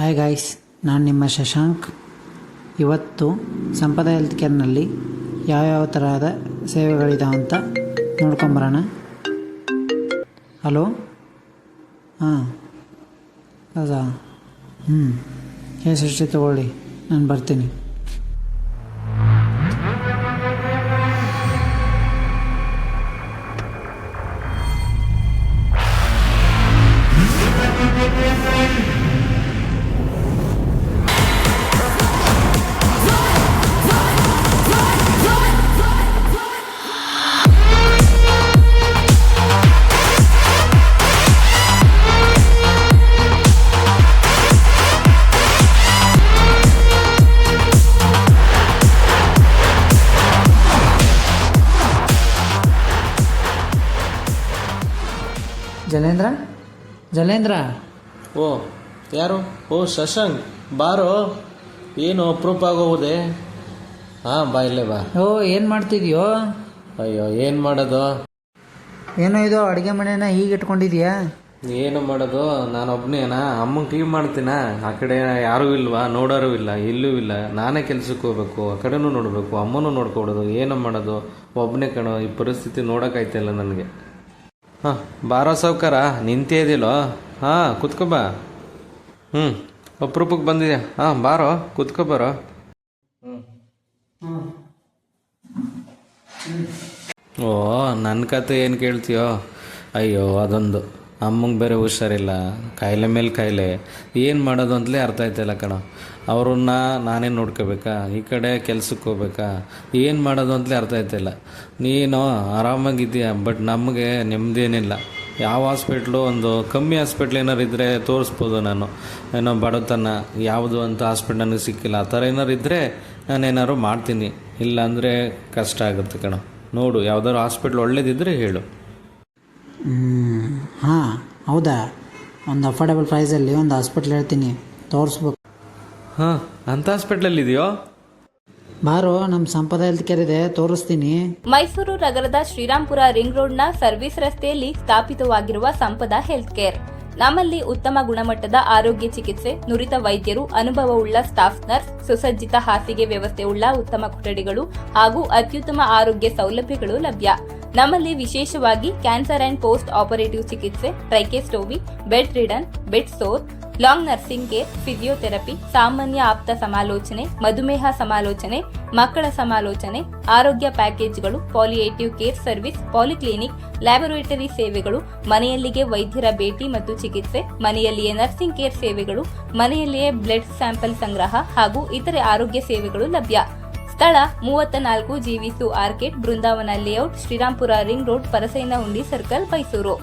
Hi guys, ನಾನು ನಿಮ್ಮ ಶಶಾಂಕ್. ಇವತ್ತು ಸಂಪದ ಹೆಲ್ತ್ ಕೇರ್ನಲ್ಲಿ ಯಾವ್ಯಾವ ತರಹದ ಸೇವೆಗಳಿದಾವೆ ಅಂತ ನೋಡ್ಕೊಂಬರೋಣ. ಹಲೋ, ಹಾಂ ಹೌದಾ? ಎಷ್ಟೇ ತಗೊಳ್ಳಿ, ನಾನು ಬರ್ತೀನಿ. ಜಲೇಂದ್ರ. ಓ, ಯಾರು? ಓ ಶಶಾಂಕ್, ಬಾರೋ. ಏನು ಅಪ್ರೂಪ ಆಗೋದೆ? ಹಾಂ, ಬಾ, ಇಲ್ಲೇ ಬಾ. ಓ, ಏನು ಮಾಡ್ತಿದ್ಯೋ? ಅಯ್ಯೋ, ಏನು ಮಾಡೋದು? ಏನೋ ಇದು ಅಡುಗೆ ಮನೆನ ಹೀಗೆ ಇಟ್ಕೊಂಡಿದ್ಯಾ? ಏನು ಮಾಡೋದು, ನಾನೊಬ್ಬನೇನಾ? ಅಮ್ಮಂಗೆ ಕ್ಲೀನ್ ಮಾಡ್ತೀನ. ಆ ಕಡೆ ಯಾರೂ ಇಲ್ವಾ, ನೋಡೋರು ಇಲ್ಲ, ಇಲ್ಲೂ ಇಲ್ಲ. ನಾನೇ ಕೆಲ್ಸಕ್ಕೆ ಹೋಗ್ಬೇಕು, ಆ ಕಡೆನೂ ನೋಡಬೇಕು, ಅಮ್ಮನೂ ನೋಡ್ಕೊಡೋದು. ಏನು ಮಾಡೋದು, ಒಬ್ಬನೇ ಕಣೋ. ಈ ಪರಿಸ್ಥಿತಿ ನೋಡೋಕ್ಕಾಯ್ತಿಲ್ಲ ನನಗೆ. ಹಾಂ, ಬಾರೋ ಸಾವ್ಕಾರ, ನಿಂತೇ ಇದೆಯಲ್ಲೋ? ಹಾಂ, ಕುತ್ಕೊಬಾ. ಅಪ್ರೂಪಕ್ಕೆ ಬಂದಿದೆ. ಹಾಂ, ಬಾರೋ, ಕುತ್ಕೊಬಾರೋ. ಓ, ನನ್ನ ಕತೆ ಏನು ಕೇಳ್ತೀಯೋ? ಅಯ್ಯೋ, ಅದೊಂದು ಅಮ್ಮಂಗೆ ಬೇರೆ ಹುಷಾರಿಲ್ಲ, ಕಾಯಿಲೆ ಮೇಲೆ ಕಾಯಿಲೆ. ಏನು ಮಾಡೋದು ಅಂತಲೇ ಅರ್ಥ ಆಯ್ತಾಯಿಲ್ಲ ಕಣೋ. ಅವ್ರನ್ನ ನಾನೇ ನೋಡ್ಕೋಬೇಕಾ, ಈ ಕಡೆ ಕೆಲ್ಸಕ್ಕೆ ಹೋಗ್ಬೇಕಾ, ಏನು ಮಾಡೋದು ಅಂತಲೇ ಅರ್ಥ ಆಯ್ತಾಯಿಲ್ಲ. ನೀನು ಆರಾಮಾಗಿದ್ದೀಯ, ಬಟ್ ನಮಗೆ ನೆಮ್ಮದಿಯೇನಿಲ್ಲ. ಯಾವ ಹಾಸ್ಪಿಟ್ಲು, ಒಂದು ಕಮ್ಮಿ ಹಾಸ್ಪಿಟ್ಲ್ ಏನಾರು ಇದ್ದರೆ ತೋರಿಸ್ಬೋದು ನಾನು. ಏನೋ ಬಡತನ ಯಾವುದು ಅಂತ ಹಾಸ್ಪಿಟ್ಲ್ ನನಗೆ ಸಿಕ್ಕಿಲ್ಲ. ಆ ಥರ ಏನಾರು ಇದ್ದರೆ ನಾನೇನಾದ್ರು ಮಾಡ್ತೀನಿ, ಇಲ್ಲಾಂದರೆ ಕಷ್ಟ ಆಗುತ್ತೆ ಕಣೋ. ನೋಡು, ಯಾವ್ದಾದ್ರು ಹಾಸ್ಪಿಟ್ಲ್ ಒಳ್ಳೇದಿದ್ದರೆ ಹೇಳು. ಹಾಂ, ಹೌದಾ? ಒಂದು ಅಫೋರ್ಡಬಲ್ ಪ್ರೈಸಲ್ಲಿ ಒಂದು ಹಾಸ್ಪಿಟ್ಲ್ ಹೇಳ್ತೀನಿ, ತೋರಿಸ್ಬೇಕು. ಹಾಂ, ಅಂಥ ಹಾಸ್ಪಿಟ್ಲಲ್ಲಿ ಇದೆಯೋ? ಬಾರೋ, ನಮ್ಮ ಸಂಪದ ಹೆಲ್ತ್ ಕೇರ್ ಇದೆ, ತೋರಿಸ್ತೀನಿ. ಮೈಸೂರು ನಗರದ ಶ್ರೀರಾಂಪುರ ರಿಂಗ್ ರೋಡ್ನ ಸರ್ವಿಸ್ ರಸ್ತೆಯಲ್ಲಿ ಸ್ಥಾಪಿತವಾಗಿರುವ ಸಂಪದ ಹೆಲ್ತ್ ಕೇರ್. ನಮ್ಮಲ್ಲಿ ಉತ್ತಮ ಗುಣಮಟ್ಟದ ಆರೋಗ್ಯ ಚಿಕಿತ್ಸೆ, ನುರಿತ ವೈದ್ಯರು, ಅನುಭವವುಳ್ಳ ಸ್ಟಾಫ್ ನರ್ಸ್, ಸುಸಜ್ಜಿತ ಹಾಸಿಗೆ ವ್ಯವಸ್ಥೆಯುಳ್ಳ ಉತ್ತಮ ಕೊಠಡಿಗಳು ಹಾಗೂ ಅತ್ಯುತ್ತಮ ಆರೋಗ್ಯ ಸೌಲಭ್ಯಗಳು ಲಭ್ಯ. ನಮ್ಮಲ್ಲಿ ವಿಶೇಷವಾಗಿ ಕ್ಯಾನ್ಸರ್ ಅಂಡ್ ಪೋಸ್ಟ್ ಆಪರೇಟಿವ್ ಚಿಕಿತ್ಸೆ, tracheostomy, bedridden, bed sore, long nursing care, physiotherapy, ಸಾಮಾನ್ಯ ಆಪ್ತ ಸಮಾಲೋಚನೆ, ಮಧುಮೇಹ ಸಮಾಲೋಚನೆ, ಮಕ್ಕಳ ಸಮಾಲೋಚನೆ, ಆರೋಗ್ಯ ಪ್ಯಾಕೇಜ್ಗಳು, palliative care service, polyclinic, laboratory ಸೇವೆಗಳು, ಮನೆಯಲ್ಲಿಗೆ ವೈದ್ಯರ ಭೇಟಿ ಮತ್ತು ಚಿಕಿತ್ಸೆ, ಮನೆಯಲ್ಲಿಯೇ ನರ್ಸಿಂಗ್ ಕೇರ್ ಸೇವೆಗಳು, ಮನೆಯಲ್ಲಿಯೇ ಬ್ಲಡ್ ಸ್ಯಾಂಪಲ್ ಸಂಗ್ರಹ ಹಾಗೂ ಇತರೆ ಆರೋಗ್ಯ ಸೇವೆಗಳು ಲಭ್ಯ. ಸ್ಥಳ 34 GV2 orchid, Brindavan layout, Srirampura ring road, Parasainahundi circle, Mysuru.